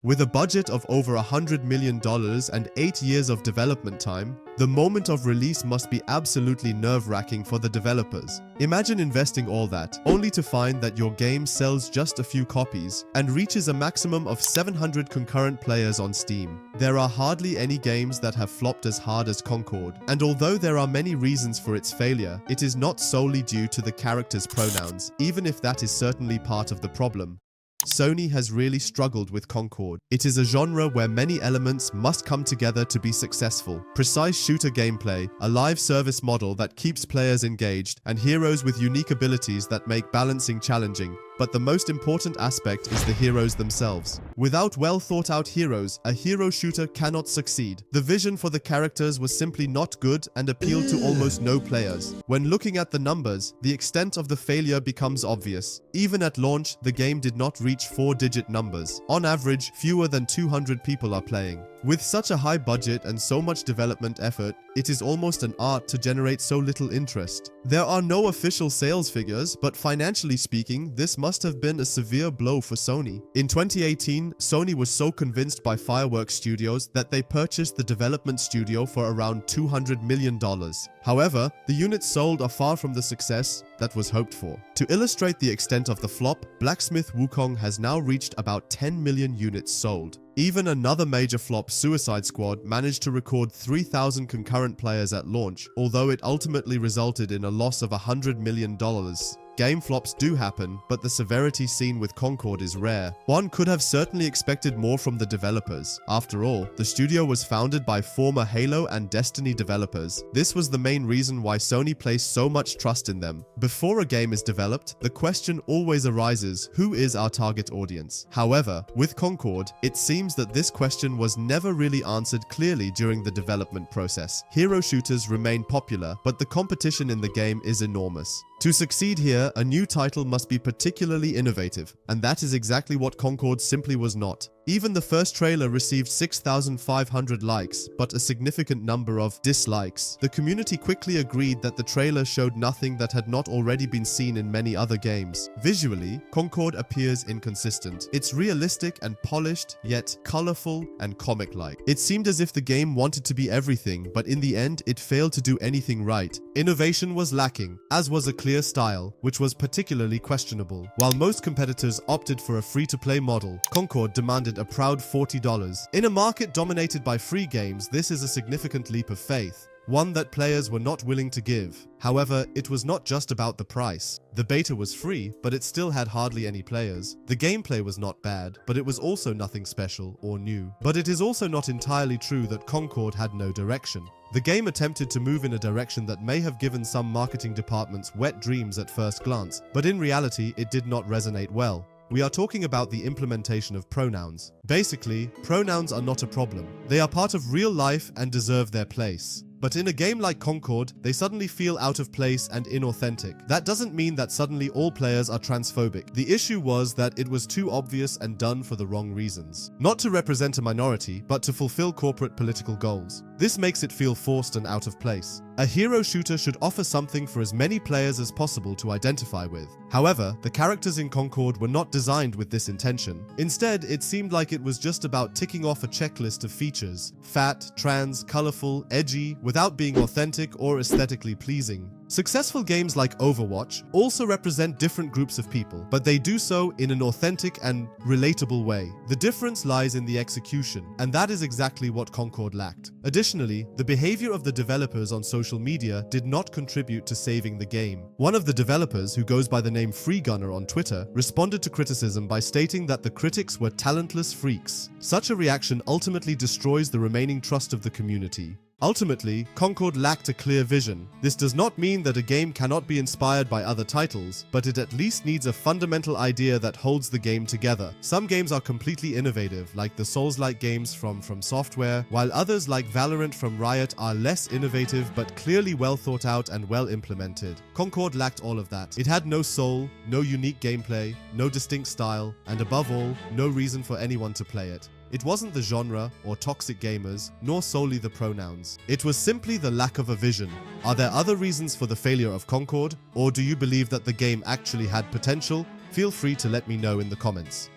With a budget of over $100 million and 8 years of development time, the moment of release must be absolutely nerve-wracking for the developers. Imagine investing all that, only to find that your game sells just a few copies and reaches a maximum of 700 concurrent players on Steam. There are hardly any games that have flopped as hard as Concord, and although there are many reasons for its failure, it is not solely due to the character's pronouns, even if that is certainly part of the problem. Sony has really struggled with Concord. It is a genre where many elements must come together to be successful. Precise shooter gameplay, a live service model that keeps players engaged, and heroes with unique abilities that make balancing challenging. But the most important aspect is the heroes themselves. Without well-thought-out heroes, a hero shooter cannot succeed. The vision for the characters was simply not good and appealed to almost no players. When looking at the numbers, the extent of the failure becomes obvious. Even at launch, the game did not reach 4-digit numbers. On average, fewer than 200 people are playing. With such a high budget and so much development effort, it is almost an art to generate so little interest. There are no official sales figures, but financially speaking, this must have been a severe blow for Sony. In 2018, Sony was so convinced by Fireworks Studios that they purchased the development studio for around $200 million. However, the units sold are far from the success that was hoped for. To illustrate the extent of the flop, Blacksmith Wukong has now reached about 10 million units sold. Even another major flop, Suicide Squad, managed to record 3,000 concurrent players at launch, although it ultimately resulted in a loss of $100 million. Game flops do happen, but the severity seen with Concord is rare. One could have certainly expected more from the developers. After all, the studio was founded by former Halo and Destiny developers. This was the main reason why Sony placed so much trust in them. Before a game is developed, the question always arises, who is our target audience? However, with Concord, it seems that this question was never really answered clearly during the development process. Hero shooters remain popular, but the competition in the game is enormous. To succeed here, a new title must be particularly innovative, and that is exactly what Concord simply was not. Even the first trailer received 6,500 likes, but a significant number of dislikes. The community quickly agreed that the trailer showed nothing that had not already been seen in many other games. Visually, Concord appears inconsistent. It's realistic and polished, yet colorful and comic-like. It seemed as if the game wanted to be everything, but in the end, it failed to do anything right. Innovation was lacking, as was a clear style, which was particularly questionable. While most competitors opted for a free-to-play model, Concord demanded a proud $40. In a market dominated by free games, this is a significant leap of faith, one that players were not willing to give. However, it was not just about the price. The beta was free, but it still had hardly any players. The gameplay was not bad, but it was also nothing special or new. But it is also not entirely true that Concord had no direction. The game attempted to move in a direction that may have given some marketing departments wet dreams at first glance, but in reality, it did not resonate well. We are talking about the implementation of pronouns. Basically, pronouns are not a problem. They are part of real life and deserve their place. But in a game like Concord, they suddenly feel out of place and inauthentic. That doesn't mean that suddenly all players are transphobic. The issue was that it was too obvious and done for the wrong reasons. Not to represent a minority, but to fulfill corporate political goals. This makes it feel forced and out of place. A hero shooter should offer something for as many players as possible to identify with. However, the characters in Concord were not designed with this intention. Instead, it seemed like it was just about ticking off a checklist of features. Fat, trans, colorful, edgy, without being authentic or aesthetically pleasing. Successful games like Overwatch also represent different groups of people, but they do so in an authentic and relatable way. The difference lies in the execution, and that is exactly what Concord lacked. Additionally, the behavior of the developers on social media did not contribute to saving the game. One of the developers, who goes by the name Freegunner on Twitter, responded to criticism by stating that the critics were talentless freaks. Such a reaction ultimately destroys the remaining trust of the community. Ultimately, Concord lacked a clear vision. This does not mean that a game cannot be inspired by other titles, but it at least needs a fundamental idea that holds the game together. Some games are completely innovative, like the Souls-like games from Software, while others like Valorant from Riot are less innovative but clearly well thought out and well implemented. Concord lacked all of that. It had no soul, no unique gameplay, no distinct style, and above all, no reason for anyone to play it. It wasn't the genre or toxic gamers, nor solely the pronouns. It was simply the lack of a vision. Are there other reasons for the failure of Concord, or do you believe that the game actually had potential? Feel free to let me know in the comments.